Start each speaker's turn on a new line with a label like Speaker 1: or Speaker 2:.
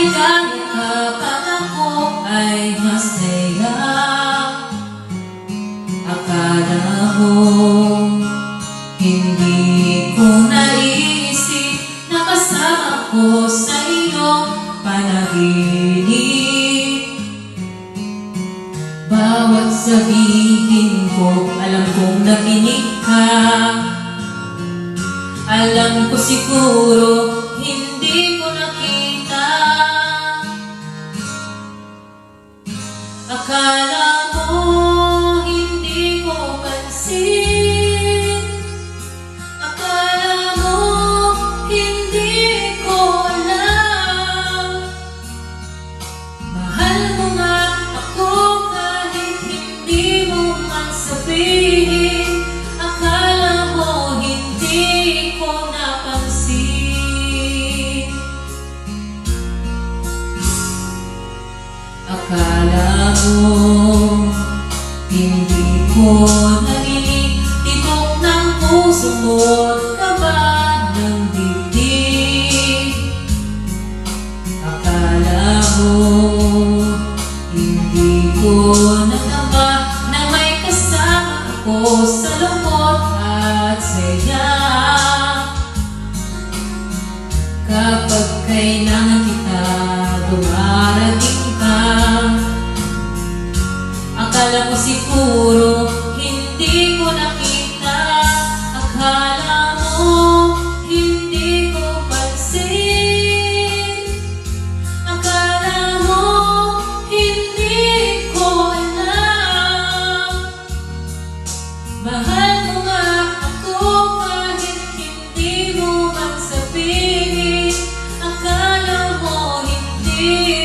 Speaker 1: ganyan kapag ako ay masaya. Akala mo hindi ko naisip na kasama ko sa iyong panaginip. Bawat sabihin ko, alam kong nakinig ka. Alam ko siguro hindi ko nakita. Akala mo hindi ko pansin. Akala mo hindi ko alam. Mahal mo nga ako kahit hindi mo man sabihin. Akala mo hindi ko napansin. Akala mo hindi ko narinig tibok ng puso mo't kaba ng dibdib. Akala mo hindi ko natama na may kasama ako sa lungkot at saya. Kapag kailangan kita, dumarating ka. Akala mo siguro hindi ko nakita. Akala mo hindi ko pansin. Akala mo hindi ko alam. Mahal mo nga ako kahit hindi mo man sabihin. Akala mo hindi